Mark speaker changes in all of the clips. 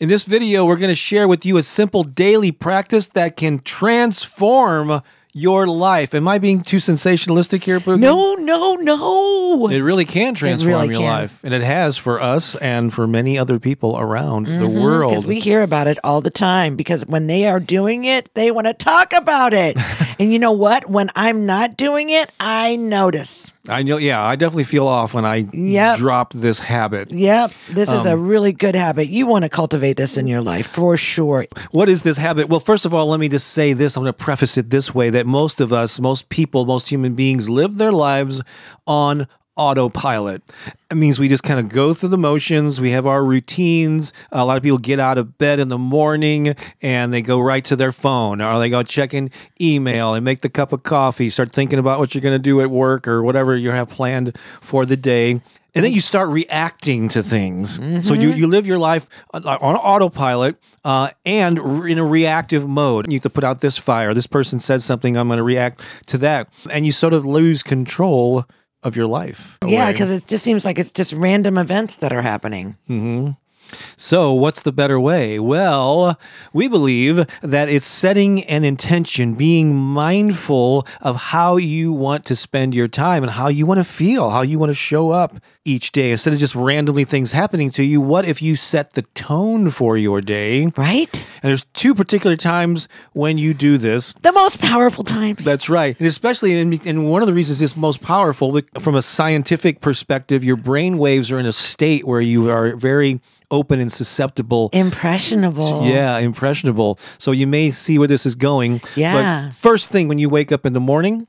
Speaker 1: In this video, we're going to share with you a simple daily practice that can transform your life. Am I being too sensationalistic here, Pooki?
Speaker 2: No.
Speaker 1: It really can transform your life. And it has for us and for many other people around the world.
Speaker 2: Because we hear about it all the time. Because when they are doing it, they want to talk about it. And you know what? When I'm not doing it, I notice.
Speaker 1: I know, yeah, I definitely feel off when I drop this habit.
Speaker 2: Yep, this is a really good habit. You want to cultivate this in your life, for sure.
Speaker 1: What is this habit? Well, first of all, let me just say this. I'm going to preface it this way, that most of us, most people, most human beings live their lives on autopilot. It means we just kind of go through the motions. We have our routines. A lot of people get out of bed in the morning and they go right to their phone, or they go check in email and make the cup of coffee, start thinking about what you're going to do at work or whatever you have planned for the day. And then you start reacting to things. So you live your life on autopilot and in a reactive mode. You have to put out this fire. This person says something, I'm going to react to that. And you sort of lose control of your life.
Speaker 2: Yeah, because it just seems like it's just random events that are happening.
Speaker 1: So what's the better way? Well, we believe that it's setting an intention, being mindful of how you want to spend your time and how you want to feel, how you want to show up each day. Instead of just randomly things happening to you, what if you set the tone for your day?
Speaker 2: Right?
Speaker 1: And there's two particular times when you do this.
Speaker 2: The most powerful times.
Speaker 1: That's right. And especially, and one of the reasons it's most powerful, from a scientific perspective, your brain waves are in a state where you are very open and susceptible.
Speaker 2: Impressionable.
Speaker 1: Yeah, impressionable. So you may see where this is going.
Speaker 2: Yeah.
Speaker 1: But first thing when you wake up in the morning,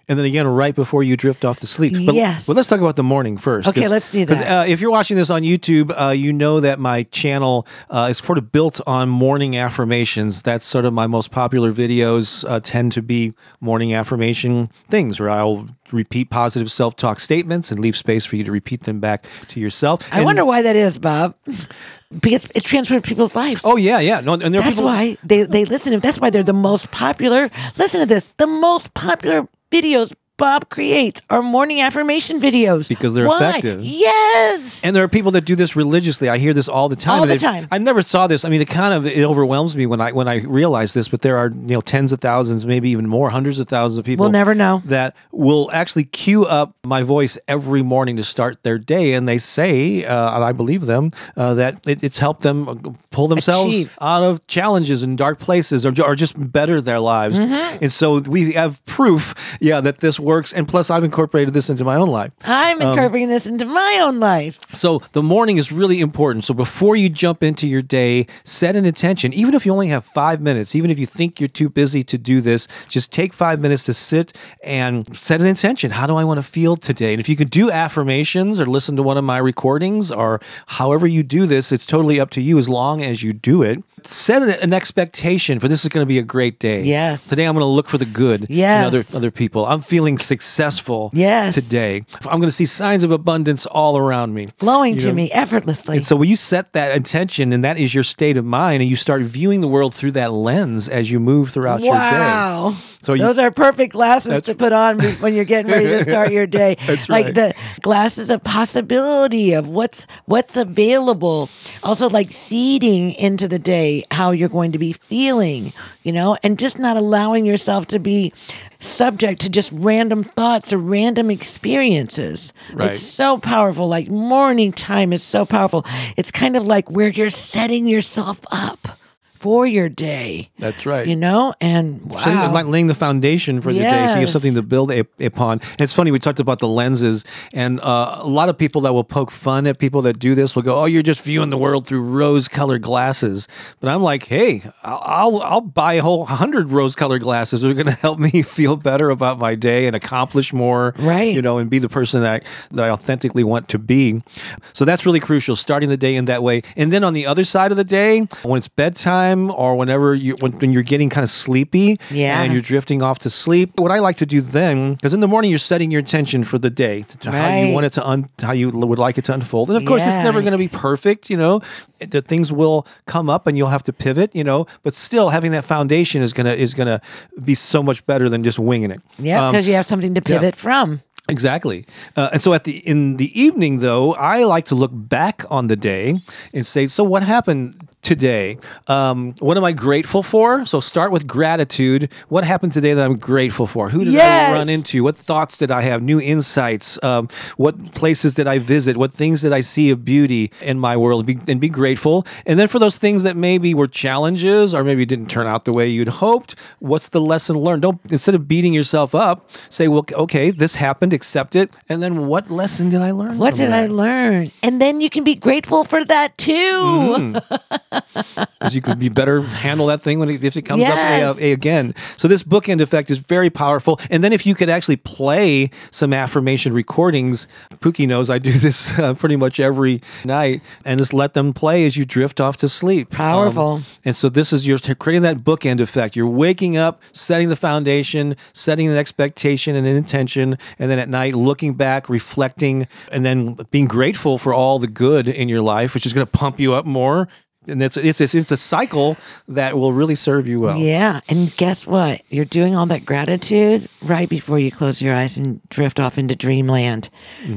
Speaker 1: and then again right before you drift off to sleep. But,
Speaker 2: yes.
Speaker 1: But let's talk about the morning first.
Speaker 2: Okay, let's do that.
Speaker 1: Because if you're watching this on YouTube, you know that my channel is sort of built on morning affirmations. That's sort of my most popular videos tend to be morning affirmation things, where I'll repeat positive self-talk statements and leave space for you to repeat them back to yourself.
Speaker 2: I wonder why that is, Bob. Because it transforms people's lives.
Speaker 1: Oh, yeah. No, and there
Speaker 2: that's why they listen. That's why they're the most popular. Listen to this. The most popular videos Bob creates are morning affirmation videos.
Speaker 1: Because they're effective.
Speaker 2: Yes.
Speaker 1: And there are people that do this religiously. I hear this all the time.
Speaker 2: All the time.
Speaker 1: I never saw this. I mean, it overwhelms me when I realize this, but there are tens of thousands, maybe even more, hundreds of thousands of people.
Speaker 2: We'll never know.
Speaker 1: That will actually cue up my voice every morning to start their day. And they say, and I believe them, that it's helped them pull themselves out of challenges and dark places or just better their lives. And so we have proof, that this works, and plus I've incorporated this into my own life.
Speaker 2: I'm incorporating this into my own life.
Speaker 1: So the morning is really important. So before you jump into your day, set an intention. Even if you only have 5 minutes, even if you think you're too busy to do this, just take 5 minutes to sit and set an intention. How do I want to feel today? And if you can do affirmations or listen to one of my recordings or however you do this, it's totally up to you as long as you do it. Set an expectation for this is going to be a great day.
Speaker 2: Yes.
Speaker 1: Today I'm going to look for the good in other people. I'm feeling successful today. I'm going to see signs of abundance all around me.
Speaker 2: Flowing to me effortlessly.
Speaker 1: And so when you set that intention, and that is your state of mind, and you start viewing the world through that lens as you move throughout your day.
Speaker 2: Wow.
Speaker 1: So
Speaker 2: those are perfect glasses to put on when you're getting ready to start your day.
Speaker 1: That's
Speaker 2: like
Speaker 1: right.
Speaker 2: the glasses of possibility of what's available. Also like seeding into the day how you're going to be feeling, and just not allowing yourself to be subject to just random thoughts or random experiences.
Speaker 1: Right.
Speaker 2: It's so powerful. Like morning time is so powerful. It's kind of like where you're setting yourself up for your day.
Speaker 1: That's right.
Speaker 2: And wow.
Speaker 1: Like laying the foundation for the day, so you have something to build upon. And it's funny, we talked about the lenses, and a lot of people that will poke fun at people that do this will go, "Oh, you're just viewing the world through rose-colored glasses." But I'm like, hey, I'll buy a whole 100 rose-colored glasses. They're going to help me feel better about my day and accomplish more,
Speaker 2: right?
Speaker 1: And be the person that I authentically want to be. So that's really crucial, starting the day in that way. And then on the other side of the day, when it's bedtime, or whenever when you're getting kind of sleepy and you're drifting off to sleep, what I like to do then, because in the morning you're setting your intention for the day, to how you want it to how you would like it to unfold. And of course, it's never going to be perfect. The things will come up and you'll have to pivot. But still having that foundation is gonna be so much better than just winging it.
Speaker 2: Yeah, because you have something to pivot from.
Speaker 1: Exactly. And so in the evening, though, I like to look back on the day and say, so what happened today. What am I grateful for? So start with gratitude. What happened today that I'm grateful for? Who did I run into? What thoughts did I have? New insights? What places did I visit? What things did I see of beauty in my world? And be grateful. And then for those things that maybe were challenges or maybe didn't turn out the way you'd hoped, what's the lesson learned? Don't, instead of beating yourself up, say, well, okay, this happened, accept it. And then what lesson did I learn?
Speaker 2: What did I learn? And then you can be grateful for that too.
Speaker 1: Because you could be better handle that thing if it comes up again. So this bookend effect is very powerful. And then if you could actually play some affirmation recordings, Pooki knows I do this pretty much every night, and just let them play as you drift off to sleep.
Speaker 2: Powerful.
Speaker 1: And so this is, you're creating that bookend effect. You're waking up, setting the foundation, setting an expectation and an intention, and then at night looking back, reflecting, and then being grateful for all the good in your life, which is going to pump you up more. And it's a cycle that will really serve you well.
Speaker 2: Yeah. And guess what? You're doing all that gratitude right before you close your eyes and drift off into dreamland.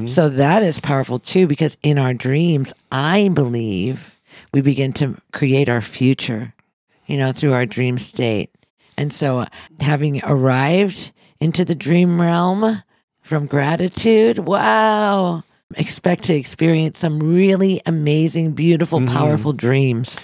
Speaker 2: So that is powerful too, because in our dreams, I believe we begin to create our future, through our dream state. And so having arrived into the dream realm from gratitude, wow. Expect to experience some really amazing, beautiful, powerful dreams,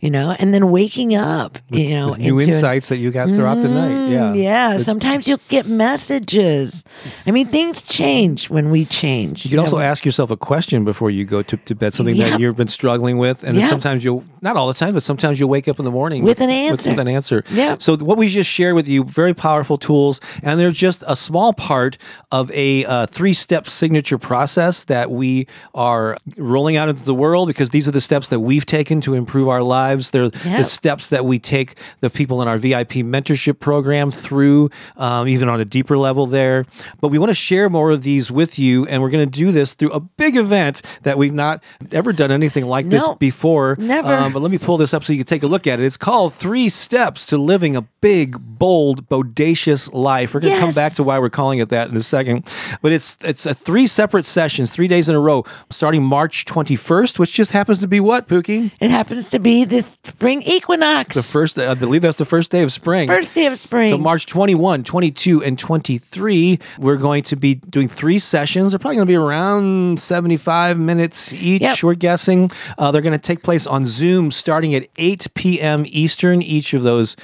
Speaker 2: and then waking up,
Speaker 1: with new insights that you got throughout the night. Yeah.
Speaker 2: Yeah. Sometimes you'll get messages. I mean, things change when we change.
Speaker 1: You can also ask yourself a question before you go to bed, something that you've been struggling with. And then sometimes not all the time, but sometimes you'll wake up in the morning
Speaker 2: with an answer.
Speaker 1: With an answer.
Speaker 2: Yeah.
Speaker 1: So what we just shared with you, very powerful tools, and they're just a small part of a 3-step signature process that we are rolling out into the world, because these are the steps that we've taken to improve our lives. They're the steps that we take the people in our VIP mentorship program through, even on a deeper level there. But we want to share more of these with you, and we're going to do this through a big event that we've not ever done anything like this before.
Speaker 2: Never.
Speaker 1: But let me pull this up so you can take a look at it. It's called 3 Steps to Living a Big, Bold, Bodacious Life. We're going to come back to why we're calling it that in a second. But it's 3 separate sessions, 3 days in a row, starting March 21st, which just happens to be what, Pooki?
Speaker 2: It happens to be the spring equinox.
Speaker 1: The first, I believe that's the first day of spring.
Speaker 2: First day of spring.
Speaker 1: So March 21, 22, and 23, we're going to be doing 3 sessions. They're probably going to be around 75 minutes each, we're guessing. They're going to take place on Zoom starting at 8 p.m. Eastern, each of those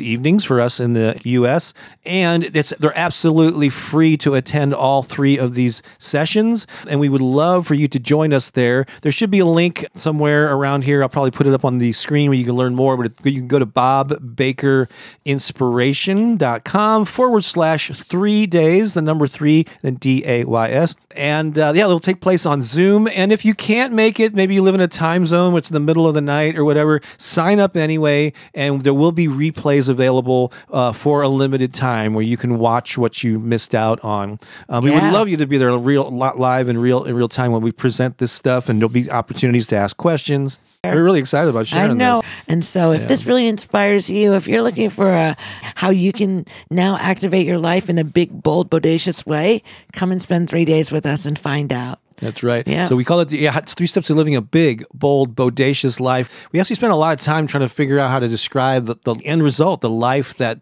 Speaker 1: evenings for us in the U.S. And they're absolutely free to attend all 3 of these sessions. And we would love for you to join us there. There should be a link somewhere around here. I'll probably put it up on the screen where you can learn more. But you can go to bobbakerinspiration.com/3 days, the number 3, then DAYS. And it'll take place on Zoom. And if you can't make it, maybe you live in a time zone where it's in the middle of the night or whatever, sign up anyway. And there will be replays available for a limited time where you can watch what you missed out on. We would love you to be there live in real time when we present this stuff, and there'll be opportunities to ask questions. We're really excited about sharing this.
Speaker 2: I know. And so if this really inspires you, if you're looking for how you can now activate your life in a big, bold, bodacious way, come and spend 3 days with us and find out.
Speaker 1: That's right.
Speaker 2: Yeah.
Speaker 1: So we call it it's 3 steps to living a big, bold, bodacious life. We actually spent a lot of time trying to figure out how to describe the end result, the life that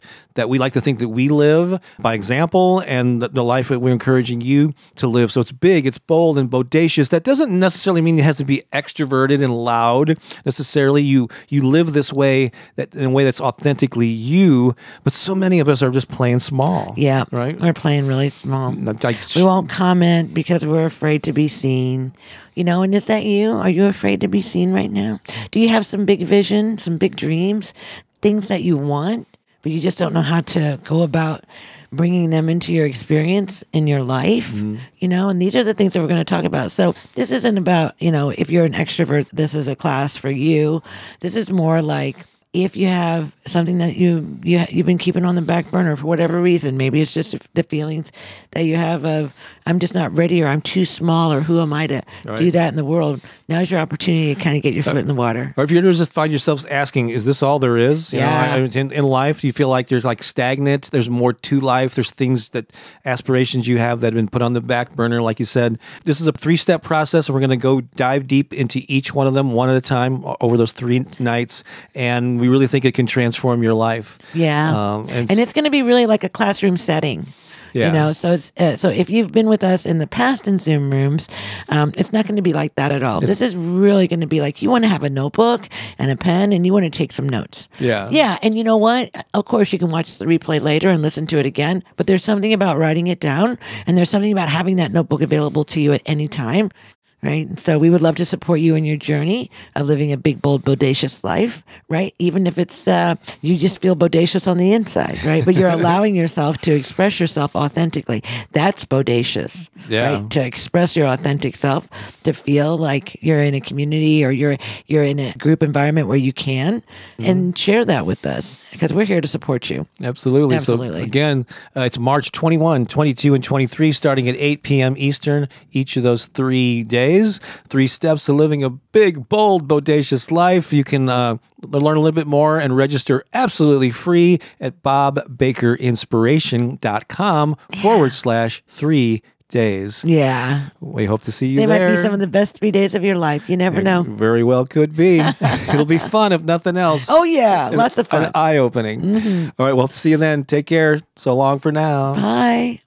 Speaker 1: we like to think that we live by example, and the life that we're encouraging you to live. So it's big, it's bold, and bodacious. That doesn't necessarily mean it has to be extroverted and loud necessarily. You live this way, in a way that's authentically you, but so many of us are just playing small.
Speaker 2: Yeah.
Speaker 1: Right?
Speaker 2: We're playing really small. We won't comment because we're afraid to be seen. And is that you? Are you afraid to be seen right now? Do you have some big vision, some big dreams, things that you want, but you just don't know how to go about bringing them into your experience in your life? And these are the things that we're going to talk about. So this isn't about, if you're an extrovert, this is a class for you. This is more like, if you have something that you've been keeping on the back burner for whatever reason, maybe it's just the feelings that you have of I'm just not ready, or I'm too small, or who am I to do that in the world? Now's your opportunity to kind of get your foot in the water.
Speaker 1: Or if you just find yourself asking, is this all there is? You know, in life, do you feel like there's like stagnant? There's more to life. There's things aspirations you have that have been put on the back burner, like you said. This is a 3-step process, and we're going to go dive deep into each one of them one at a time over those 3 nights, and we really think it can transform your life.
Speaker 2: Yeah, and it's going to be really like a classroom setting.
Speaker 1: Yeah.
Speaker 2: You know, so if you've been with us in the past in Zoom rooms, it's not going to be like that at all. This is really going to be like you want to have a notebook and a pen, and you want to take some notes.
Speaker 1: Yeah.
Speaker 2: Yeah, and you know what? Of course, you can watch the replay later and listen to it again, but there's something about writing it down, and there's something about having that notebook available to you at any time. Right. So we would love to support you in your journey of living a big, bold, bodacious life. Right. Even if it's you just feel bodacious on the inside. Right. But you're allowing yourself to express yourself authentically. That's bodacious.
Speaker 1: Yeah.
Speaker 2: Right. To express your authentic self, to feel like you're in a community or you're in a group environment where you can and share that with us, because we're here to support you.
Speaker 1: Absolutely. So again, it's March 21, 22, and 23, starting at 8 p.m. Eastern, each of those 3 days. 3 steps to living a big, bold, bodacious life. You can learn a little bit more and register absolutely free at bobbakerinspiration.com/3 days.
Speaker 2: Yeah.
Speaker 1: We hope to see you
Speaker 2: there.
Speaker 1: They
Speaker 2: might be some of the best 3 days of your life. You never know.
Speaker 1: Very well could be. It'll be fun if nothing else.
Speaker 2: Oh, yeah. Lots of fun.
Speaker 1: Eye-opening. All right. Well, see you then. Take care. So long for now.
Speaker 2: Bye.